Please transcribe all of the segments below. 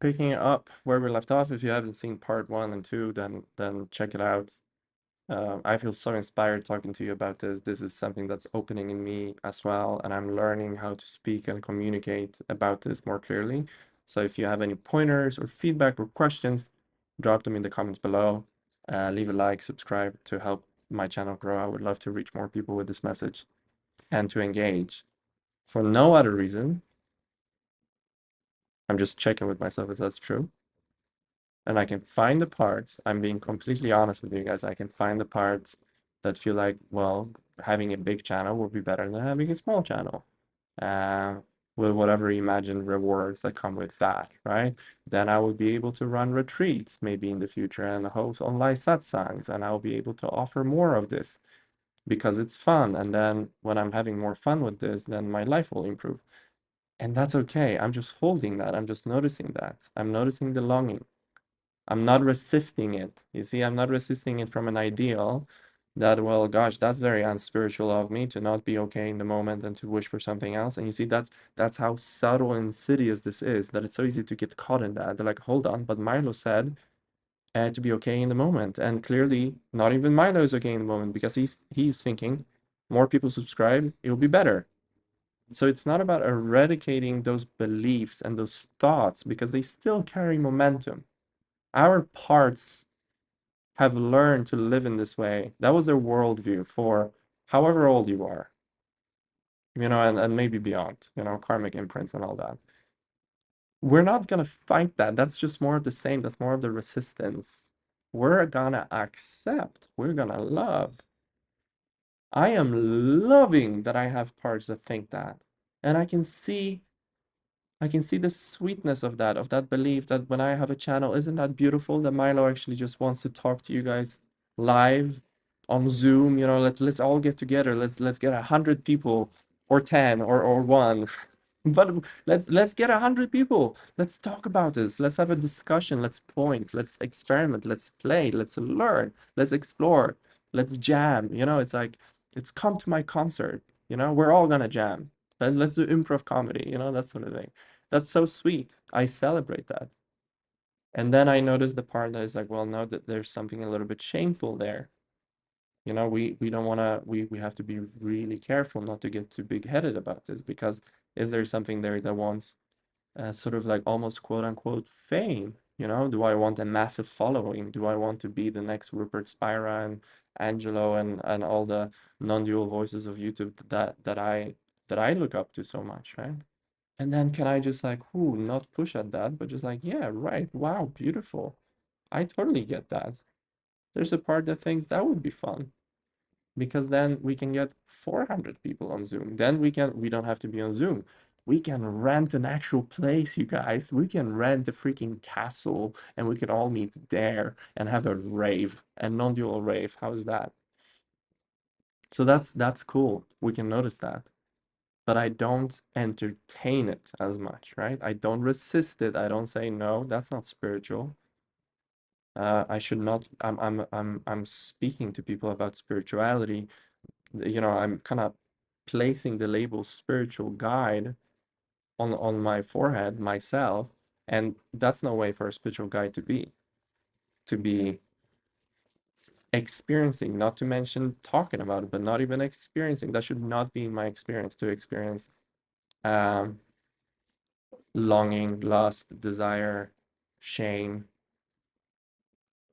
picking up where we left off. If you haven't seen part 1 and 2, then check it out. I feel so inspired talking to you about this. This is something that's opening in me as well, and I'm learning how to speak and communicate about this more clearly. So if you have any pointers or feedback or questions, drop them in the comments below. Leave a like, subscribe to help my channel grow. I would love to reach more people with this message and to engage. For no other reason, I'm just checking with myself if that's true. And I can find the parts, I'm being completely honest with you guys, I can find the parts that feel like, well, having a big channel would be better than having a small channel. Uh, with whatever imagined rewards that come with that, right? Then I will be able to run retreats maybe in the future and host online satsangs, and I'll be able to offer more of this because it's fun. And then when I'm having more fun with this, then my life will improve. And that's okay. I'm just holding that. I'm just noticing that. I'm noticing the longing. I'm not resisting it. You see, I'm not resisting it from an ideal that, well, gosh, that's very unspiritual of me to not be okay in the moment and to wish for something else. And you see, that's how subtle and insidious this is, that it's so easy to get caught in that. They're like, hold on, but Milo said to be okay in the moment. And clearly, not even Milo is okay in the moment because he's thinking more people subscribe, it'll be better. So it's not about eradicating those beliefs and those thoughts because they still carry momentum. Our parts have learned to live in this way. That was their worldview for however old you are, and maybe beyond, karmic imprints and all that. We're not gonna fight that. That's just more of the same. That's more of the resistance. We're gonna accept. We're gonna love. I am loving that I have parts that think that. And I can see the sweetness of that belief that when I have a channel, isn't that beautiful that Milo actually just wants to talk to you guys live on Zoom? Let's all get together. Let's get 100 people or 10 or one. But let's get 100 people. Let's talk about this. Let's have a discussion. Let's point. Let's experiment. Let's play. Let's learn. Let's explore. Let's jam. It's like it's come to my concert. We're all gonna jam. Let's do improv comedy. That sort of thing. That's so sweet. I celebrate that. And then I notice the part that is like, well, no, that there's something a little bit shameful there. We don't want to, we have to be really careful not to get too big-headed about this because is there something there that wants sort of like almost quote unquote fame? Do I want a massive following? Do I want to be the next Rupert Spira and Angelo and all the non-dual voices of YouTube that I look up to so much, right? And then can I just like, whoo, not push at that, but just like, yeah, right, wow, beautiful. I totally get that. There's a part that thinks that would be fun because then we can get 400 people on Zoom. Then we don't have to be on Zoom. We can rent an actual place, you guys. We can rent a freaking castle and we can all meet there and have a rave, a non-dual rave. How is that? So that's cool. We can notice that. But I don't entertain it as much, right? I don't resist it. I don't say no, that's not spiritual. I should not. I'm speaking to people about spirituality. I'm kind of placing the label spiritual guide on my forehead myself, and that's no way for a spiritual guide to be experiencing, not to mention talking about it, but not even experiencing. That should not be my experience to experience um longing, lust, desire, shame.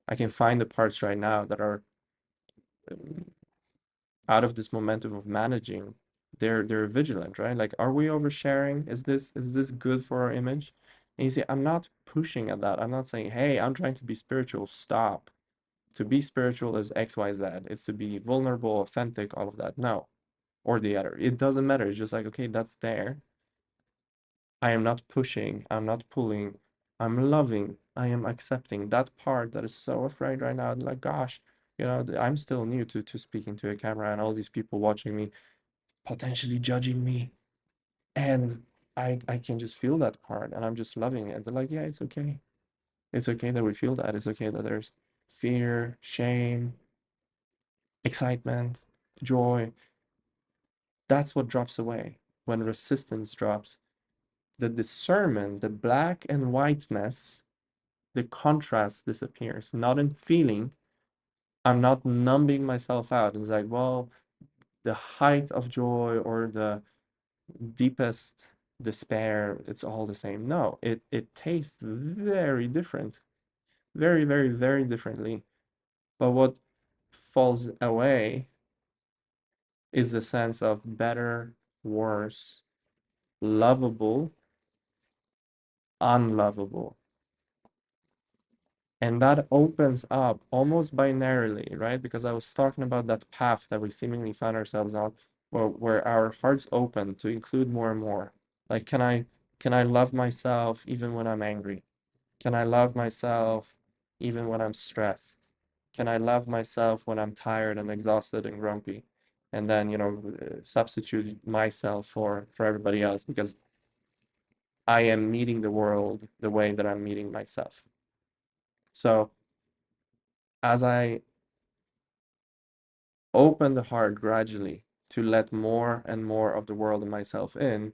I can find the parts right now that are um, out of this momentum of managing. They're vigilant, right? Like, are we oversharing? Is this good for our image? And you see, I'm not pushing at that. I'm not saying, hey, I'm trying to be spiritual. Stop. To be spiritual is X, Y, Z. It's to be vulnerable, authentic, all of that. No, or the other. It doesn't matter. It's just like, okay, that's there. I am not pushing, I'm not pulling, I'm loving, I am accepting that part that is so afraid right now. Like, gosh, I'm still new to speaking to a camera and all these people watching me, potentially judging me. And I can just feel that part and I'm just loving it. They're like, yeah, it's okay. It's okay that we feel that. It's okay that there's fear, shame, excitement, joy. That's what drops away when resistance drops. the discernment, the black and whiteness, the contrast disappears. Not in feeling, I'm not numbing myself out. It's like, well, the height of joy or the deepest despair, it's all the same. No, it tastes very different, very, very, very differently. But what falls away is the sense of better, worse, lovable, unlovable. And that opens up almost binarily, right? Because I was talking about that path that we seemingly found ourselves on, where our hearts open to include more and more. Like, can I love myself even when I'm angry? Can I love myself even when I'm stressed? Can I love myself when I'm tired and exhausted and grumpy? And then, substitute myself for everybody else because I am meeting the world the way that I'm meeting myself. So as I open the heart gradually to let more and more of the world and myself in,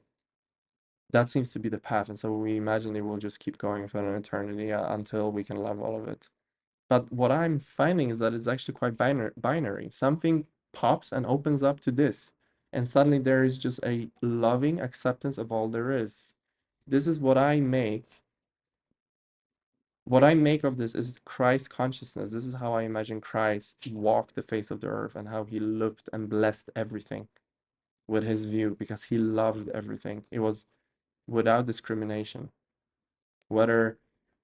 that seems to be the path. And so we imagine it will just keep going for an eternity until we can love all of it. But what I'm finding is that it's actually quite binary. Something pops and opens up to this, and suddenly there is just a loving acceptance of all there is. This is what I make. What I make of this is Christ consciousness. This is how I imagine Christ walked the face of the earth and how he looked and blessed everything with his view because he loved everything. It was without discrimination. Whether,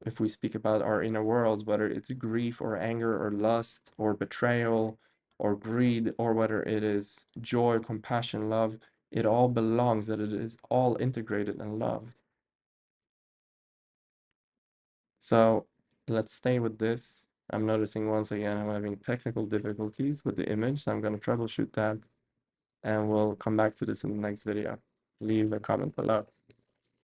if we speak about our inner worlds, whether it's grief or anger or lust or betrayal or greed, or whether it is joy, compassion, love, it all belongs, that it is all integrated and loved. So let's stay with this. I'm noticing once again I'm having technical difficulties with the image, so I'm going to troubleshoot that and we'll come back to this in the next video. Leave a comment below.